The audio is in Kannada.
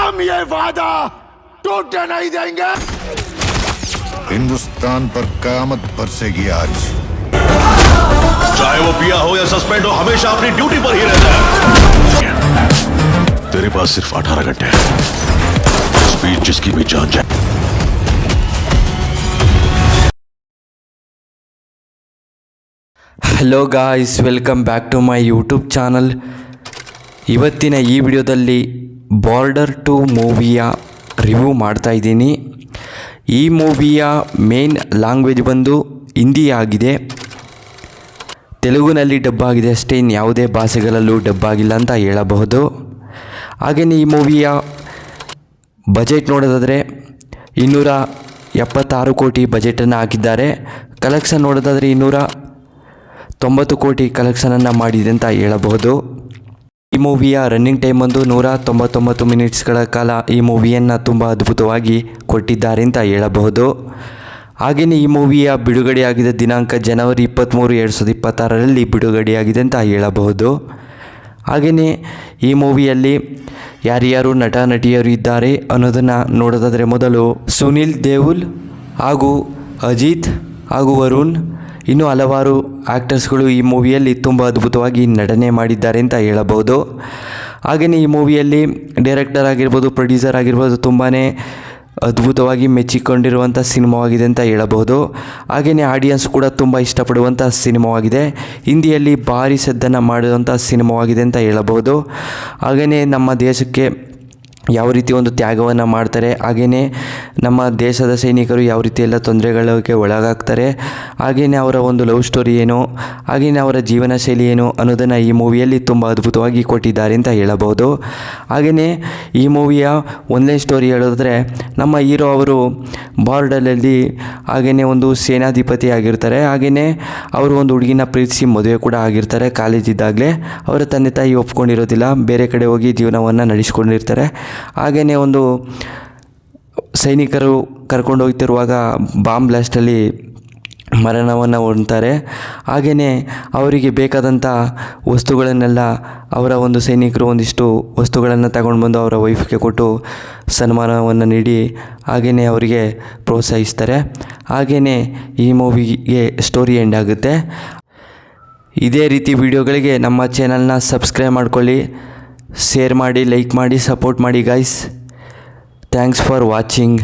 हम ये वादा टूटने नहीं देंगे। हिंदुस्तान पर क़यामत बरसेगी आज। चाहे वो पिया हो या सस्पेंड हो, हमेशा अपनी ड्यूटी पर ही रहता है। तेरे पास सिर्फ 18 घंटे हैं। इस बीच जिसकी भी जान जाए। Hello guys, welcome back to my YouTube channel. ಇವತ್ತಿನ ಈ ವಿಡಿಯೋದಲ್ಲಿ ಬಾರ್ಡರ್ 2 ಮೂವಿಯ ರಿವ್ಯೂ ಮಾಡ್ತಾಯಿದ್ದೀನಿ. ಈ ಮೂವಿಯ ಮೇನ್ ಲ್ಯಾಂಗ್ವೇಜ್ ಬಂದು ಹಿಂದಿ ಆಗಿದೆ. ತೆಲುಗಿನಲ್ಲಿ ಡಬ್ ಆಗಿದೆ ಅಷ್ಟೇ, ಇನ್ಯಾವುದೇ ಭಾಷೆಗಳಲ್ಲೂ ಡಬ್ ಆಗಿಲ್ಲ ಅಂತ ಹೇಳಬಹುದು. ಹಾಗೆಯೇ ಈ ಮೂವಿಯ ಬಜೆಟ್ ನೋಡೋದಾದರೆ 276 ಕೋಟಿ ಬಜೆಟನ್ನು ಹಾಕಿದ್ದಾರೆ. ಕಲೆಕ್ಷನ್ ನೋಡೋದಾದರೆ 290 ಕೋಟಿ ಕಲೆಕ್ಷನನ್ನು ಮಾಡಿದೆ ಅಂತ ಹೇಳಬಹುದು. ಈ ಮೂವಿಯ ರನ್ನಿಂಗ್ ಟೈಮ್ ಒಂದು 199 ಮಿನಿಟ್ಸ್ಗಳ ಕಾಲ ಈ ಮೂವಿಯನ್ನು ತುಂಬ ಅದ್ಭುತವಾಗಿ ಕೊಟ್ಟಿದ್ದಾರೆ ಅಂತ ಹೇಳಬಹುದು. ಹಾಗೆಯೇ ಈ ಮೂವಿಯ ಬಿಡುಗಡೆಯಾಗಿದ್ದ ದಿನಾಂಕ ಜನವರಿ 23, 2026ರಲ್ಲಿ ಬಿಡುಗಡೆಯಾಗಿದೆ ಅಂತ ಹೇಳಬಹುದು. ಹಾಗೆಯೇ ಈ ಮೂವಿಯಲ್ಲಿ ಯಾರ್ಯಾರು ನಟ ನಟಿಯರು ಇದ್ದಾರೆ ಅನ್ನೋದನ್ನು ನೋಡೋದಾದರೆ ಮೊದಲು ಸುನಿಲ್ ದೇವುಲ್ ಹಾಗೂ ಅಜಿತ್ ಹಾಗೂ ವರುಣ್ ಇನ್ನೂ ಹಲವಾರು ಆ್ಯಕ್ಟರ್ಸ್ಗಳು ಈ ಮೂವಿಯಲ್ಲಿ ತುಂಬ ಅದ್ಭುತವಾಗಿ ನಟನೆ ಮಾಡಿದ್ದಾರೆ ಅಂತ ಹೇಳಬಹುದು. ಹಾಗೆಯೇ ಈ ಮೂವಿಯಲ್ಲಿ ಡೈರೆಕ್ಟರ್ ಆಗಿರ್ಬೋದು, ಪ್ರೊಡ್ಯೂಸರ್ ಆಗಿರ್ಬೋದು ತುಂಬಾ ಅದ್ಭುತವಾಗಿ ಮೆಚ್ಚಿಕೊಂಡಿರುವಂಥ ಸಿನಿಮಾವಾಗಿದೆ ಅಂತ ಹೇಳಬಹುದು. ಹಾಗೆಯೇ ಆಡಿಯನ್ಸ್ ಕೂಡ ತುಂಬ ಇಷ್ಟಪಡುವಂಥ ಸಿನಿಮಾವಾಗಿದೆ. ಹಿಂದಿಯಲ್ಲಿ ಭಾರಿ ಸದ್ದನ್ನು ಮಾಡುವಂಥ ಸಿನಿಮಾವಾಗಿದೆ ಅಂತ ಹೇಳಬಹುದು. ಹಾಗೆಯೇ ನಮ್ಮ ದೇಶಕ್ಕೆ ಯಾವ ರೀತಿ ಒಂದು ತ್ಯಾಗವನ್ನು ಮಾಡ್ತಾರೆ, ಹಾಗೆಯೇ ನಮ್ಮ ದೇಶದ ಸೈನಿಕರು ಯಾವ ರೀತಿ ಎಲ್ಲ ತೊಂದರೆಗಳಿಗೆ ಒಳಗಾಗ್ತಾರೆ, ಹಾಗೆಯೇ ಅವರ ಒಂದು ಲವ್ ಸ್ಟೋರಿ ಏನು, ಹಾಗೆಯೇ ಅವರ ಜೀವನ ಶೈಲಿ ಏನು ಅನ್ನೋದನ್ನು ಈ ಮೂವಿಯಲ್ಲಿ ತುಂಬ ಅದ್ಭುತವಾಗಿ ಕೊಟ್ಟಿದ್ದಾರೆ ಅಂತ ಹೇಳಬಹುದು. ಹಾಗೆಯೇ ಈ ಮೂವಿಯ ಒಂದನೇ ಸ್ಟೋರಿ ಹೇಳೋದಾದರೆ ನಮ್ಮ ಹೀರೋ ಅವರು ಬಾರ್ಡರಲ್ಲಿ ಹಾಗೆಯೇ ಒಂದು ಸೇನಾಧಿಪತಿ ಆಗಿರ್ತಾರೆ. ಹಾಗೆಯೇ ಅವರು ಒಂದು ಹುಡುಗಿನ ಪ್ರೀತಿಸಿ ಮದುವೆ ಕೂಡ ಆಗಿರ್ತಾರೆ. ಕಾಲೇಜಿದ್ದಾಗಲೇ ಅವರ ತಂದೆ ತಾಯಿ ಒಪ್ಕೊಂಡಿರೋದಿಲ್ಲ, ಬೇರೆ ಕಡೆ ಹೋಗಿ ಜೀವನವನ್ನು ನಡೆಸ್ಕೊಂಡಿರ್ತಾರೆ. ಹಾಗೆಯೇ ಒಂದು ಸೈನಿಕರು ಕರ್ಕೊಂಡು ಹೋಗ್ತಿರುವಾಗ ಬಾಂಬ್ ಬ್ಲಾಸ್ಟಲ್ಲಿ ಮರಣವನ್ನು ಹೊಂದ್ತಾರೆ. ಹಾಗೆಯೇ ಅವರಿಗೆ ಬೇಕಾದಂಥ ವಸ್ತುಗಳನ್ನೆಲ್ಲ ಅವರ ಒಂದು ಸೈನಿಕರು ಒಂದಿಷ್ಟು ವಸ್ತುಗಳನ್ನು ತಗೊಂಡು ಬಂದು ಅವರ ವೈಫ್ಗೆ ಕೊಟ್ಟು ಸನ್ಮಾನವನ್ನು ನೀಡಿ ಹಾಗೆಯೇ ಅವರಿಗೆ ಪ್ರೋತ್ಸಾಹಿಸ್ತಾರೆ. ಹಾಗೆಯೇ ಈ ಮೂವಿಗೆ ಸ್ಟೋರಿ ಎಂಡ್ ಆಗುತ್ತೆ. ಇದೇ ರೀತಿ ವಿಡಿಯೋಗಳಿಗೆ ನಮ್ಮ ಚಾನಲ್ನ ಸಬ್ಸ್ಕ್ರೈಬ್ ಮಾಡ್ಕೊಳ್ಳಿ, ಶೇರ್ ಮಾಡಿ, ಲೈಕ್ ಮಾಡಿ, ಸಪೋರ್ಟ್ ಮಾಡಿ ಗಾಯ್ಸ್. Thanks for watching.